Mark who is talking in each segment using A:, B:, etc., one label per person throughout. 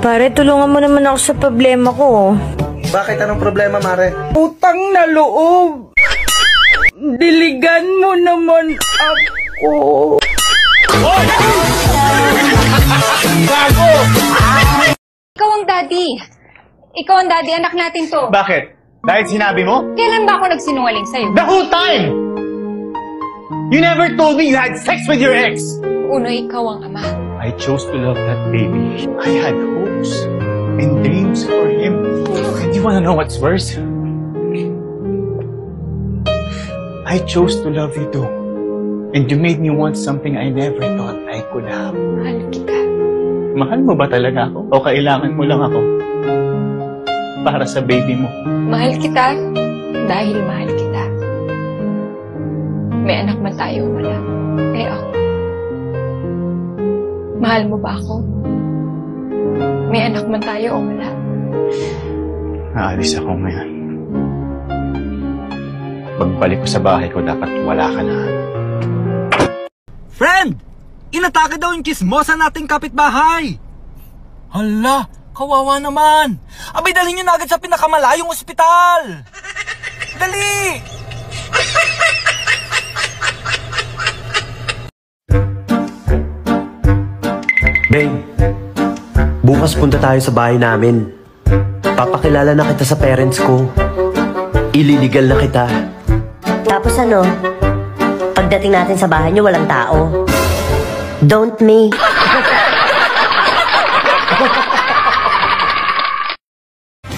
A: Pare, tulungan mo naman ako sa problema ko.
B: Bakit? Anong problema, Mare?
C: Utang na loob. Diligan mo naman ako.
B: Gago!
D: Ikaw ang daddy. Ikaw ang daddy, anak natin to.
E: Bakit? Dahil sinabi mo?
D: Kailan ba ako nagsinungaling sa'yo?
E: The whole time! You never told me you had sex with your ex!
D: Uno, ikaw ang ama.
E: I chose to love that baby. I had hopes and dreams for him. And you wanna know what's worse? I chose to love you too. And you made me want something I never thought I could have.
D: Mahal kita.
E: Mahal mo ba talaga ako? O kailangan mo lang ako? Para sa baby mo.
D: Mahal kita dahil mahal kita. May anak man tayo wala. Eh ako. Mahal mo ba ako? May anak man tayo o wala?
E: Aalis ako ngayon. Pagbalik ko sa bahay ko, dapat wala ka na.
F: Friend! Inatake daw yung chismosa nating kapitbahay! Hala, kawawa naman! Abay, dalhin nyo na agad sa pinakamalayong ospital! Dali!
G: Babe, bukas punta tayo sa bahay namin. Papakilala na kita sa parents ko. Ililigal na kita.
H: Tapos ano? Pagdating natin sa bahay niyo, walang tao. Don't me.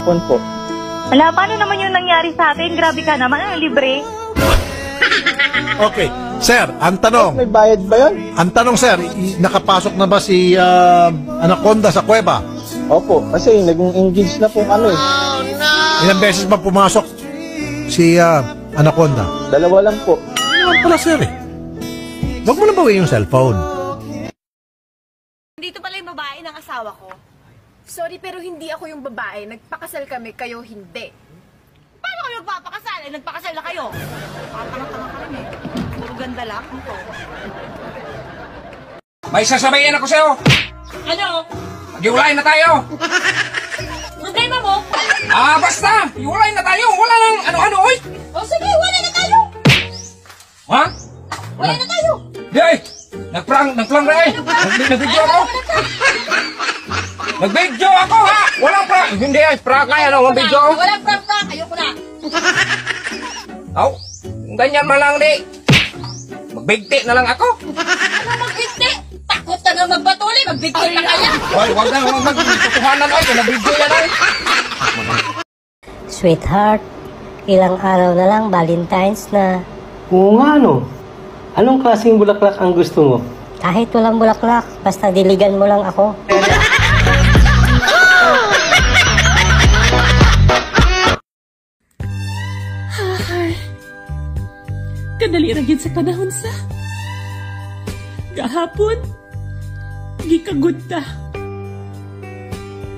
C: Po.
A: Wala, paano naman yung nangyari sa atin? Grabe ka naman, ang libre.
I: Okay. Sir, ang tanong.
B: May bayad ba yun?
I: Ang tanong, sir, nakapasok na ba si Anaconda sa kuweba?
B: Opo, kasi nag-engage na pong ano eh.
I: Ilang beses ba pumasok si Anaconda?
B: 2 lang po.
I: Ano naman pala, sir eh? Huwag mo na bawiin yung cellphone.
J: Dito pala yung babae ng asawa ko. Sorry, pero hindi ako yung babae. Nagpakasal kami, kayo hindi. Paano kayo nagpapakasal? Eh, nagpakasal na kayo. Tanga-tanga ka rin eh. Puro ganda lang ko.
C: May sasabihin ako sa'yo.
J: Ano?
C: Mag-iwalay na tayo.
J: Problema mo?
C: Basta. Iwalay na tayo. Wala nang ano-ano, oy.
J: O sige, wala na tayo.
C: Ha?
J: Wala na tayo.
C: Di ay. Nag-prank na eh. Nag-video ako. Nag-video ako ha. Walang prank. Hindi ay, prank na yan. Walang video.
J: Walang prank. Ayoko na.
C: Aw, ganyan man lang di. Magbigti na lang ako.
J: Ano magbigti? Takot na nga magpatuloy. Magbigti na kaya.
C: Hoy, wag na magtutuhanan ay. Nag-video yan ay.
H: Sweetheart, ilang araw na lang, Valentine's na.
K: Oo nga no. Anong klaseng bulaklak ang gusto mo?
H: Kahit walang bulaklak, basta diligan mo lang ako.
L: Kadali ra gyud sa panahon sa gahapon gikagud ta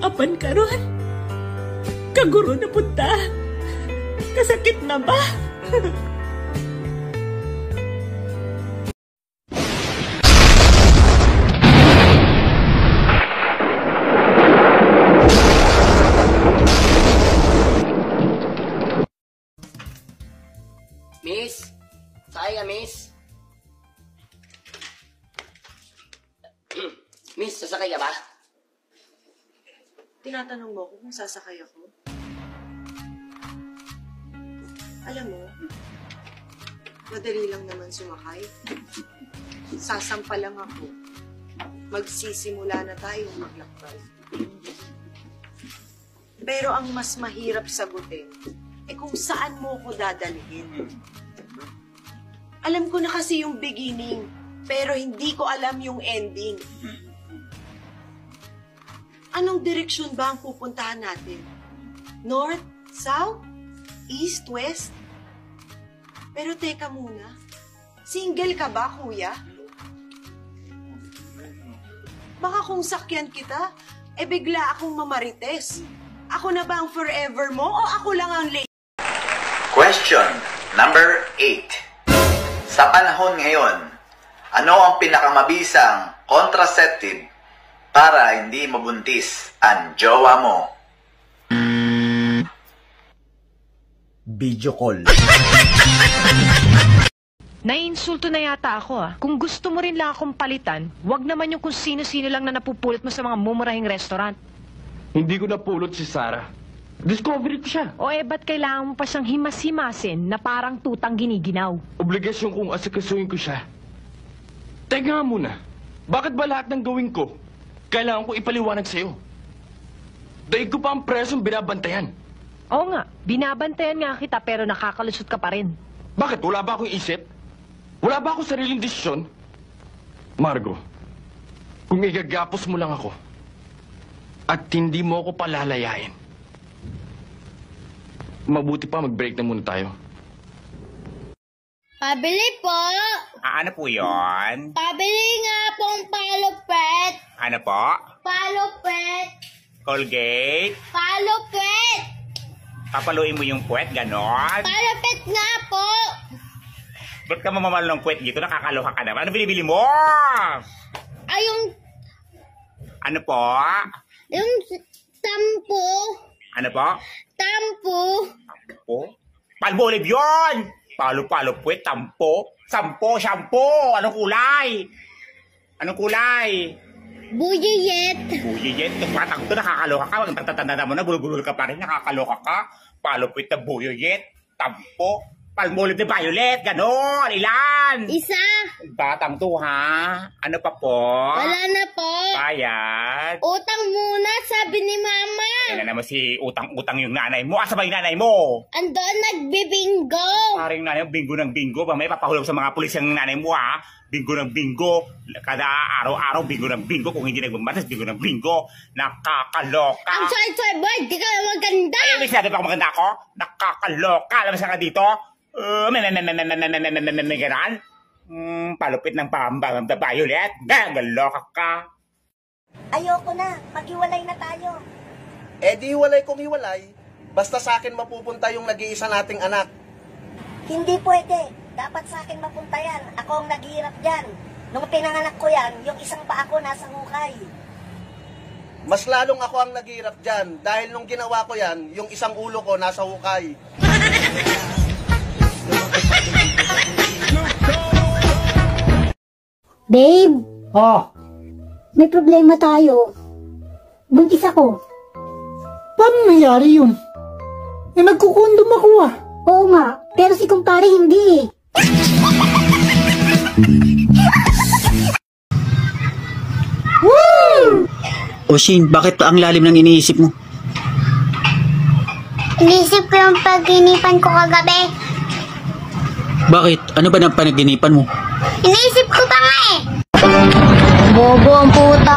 L: apan karon kaguro na punta kasakit na ba?
M: Miss? Sakay ka, miss? Miss, sasakay ka ba?
N: Tinatanong mo kung sasakay ako? Alam mo, madali lang naman sumakay. Sasampa lang ako. Magsisimula na tayong maglakbay. Pero ang mas mahirap sagutin, kung saan mo ko dadalhin. Alam ko na kasi yung beginning, pero hindi ko alam yung ending. Anong direksyon ba ang pupuntahan natin? North? South? East? West? Pero teka muna, single ka ba, kuya? Baka kung sakyan kita, bigla akong mamarites. Ako na ba ang forever mo o ako lang ang late?
O: Question number 8. Sa panahon ngayon, ano ang pinakamabisang contraceptive para hindi mabuntis ang jowa mo?
F: Video call.
P: Naiinsulto na yata ako Kung gusto mo rin lang akong palitan, wag naman yung kung sino-sino lang na napupulot mo sa mga mumurahing restaurant.
Q: Hindi ko napulot si Sarah. Discovery ko siya.
P: O ba't kailangan mo pa siyang himas-himasin na parang tutang giniginaw?
Q: Obligasyon kong asikasuhin ko siya. Teka nga muna, bakit ba lahat ng gawin ko, kailangan ko ipaliwanag sa'yo? Daig ko pa ang presong binabantayan.
P: Oo nga, binabantayan nga kita pero nakakalusot ka pa rin.
Q: Bakit? Wala ba akong isip? Wala ba akong sariling desisyon? Margo, kung igagapos mo lang ako at hindi mo ako palalayain, mabuti pa mag-break na muna tayo.
R: Pabili po!
C: Ano po yon?
R: Pabili nga pong palupet!
C: Ano po?
R: Palupet!
C: Colgate?
R: Palupet!
C: Papaluin mo yung puwet, ganon?
R: Palupet nga po!
C: Ba't ka mamamalo ng puwet dito? Nakakaloka ka naman. Ano binibili mo?
R: Ay, yung...
C: Ano po?
R: Yung tampo.
C: Ano po?
R: Tampo.
C: Tampo? Palmolive yun! Palo-palo puwet, tampo. Sampo, shampoo. Anong kulay? Anong kulay?
R: Buyeyet.
C: Buyeyet. Yung batang to, nakakaloka ka. Ang tatatanda mo na, bulol-bulol ka pa rin. Nakakaloka ka. Palo puwet na buyeyet. Tampo. Palmolive na violet. Ganon. Ilan?
R: Isa.
C: Batang to, ha? Ano pa po?
R: Wala na po.
C: Bayad.
R: Utang muna, sabi ni Mama.
C: Yan na naman si utang-utang yung nanay mo. Asa ba yung nanay mo?
R: Andon, nagbibingo.
C: Paring nanay mo, bingo ng bingo. May papahulog sa mga pulis yung nanay mo, ha? Bingo ng bingo. Kada araw-araw, bingo ng bingo. Kung hindi nagmamatas, bingo ng bingo. Nakakaloka.
R: Ang soy-soy boy, di ka maganda.
C: Ay, may sinabi pa ako maganda ako? Nakakaloka. Alam mo ka dito? May ganan? Palupit ng pambang the violet. Galoka ka.
H: Ayoko na. Maghiwalay na tayo.
B: Di hiwalay kung hiwalay. Basta sa akin mapupunta yung nag-iisa nating anak.
H: Hindi pwede. Dapat sa akin mapunta yan. Ako ang naghihirap dyan. Nung pinanganak ko yan, yung isang paa ko nasa hukay.
B: Mas lalong ako ang naghihirap dyan. Dahil nung ginawa ko yan, yung isang ulo ko nasa hukay.
R: Babe. May problema tayo. Buntis ako.
S: Paano nangyari yun? Nagkukondom ako
R: Oo nga, pero si kumpare hindi
S: Woo!
T: Shin, bakit ang lalim ng iniisip mo?
R: Iniisip ko yung pag-inipan ko kagabi.
T: Bakit? Ano ba ng panaginipan mo?
R: Iniisip ko pa nga Bobo ang puta.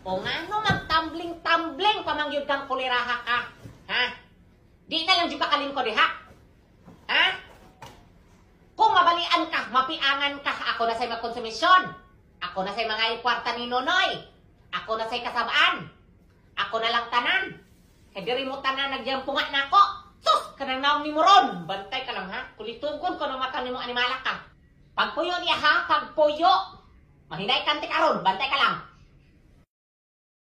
U: O nga no, magtumbling-tumbling pamangyod kang kuliraha ka. Ha? Di na lang juga kalin ko diha. Ha? Kung mabalian ka, mapiangan ka, ako na sa'y magkonsumisyon. Ako na sa'y mga kwarta ni Nonoy. Ako na sa'y kasabaan. Ako na lang tanan. Kaya diri mo tanan, nagyampunga na ako. Sus! Kanang naong ni Moron. Bantay ka lang ha. Kulitugon ko ng mata ni mong animala ka. Pagpuyo niya ha, pagpuyo. Mahinay kantik aron, bantay ka lang.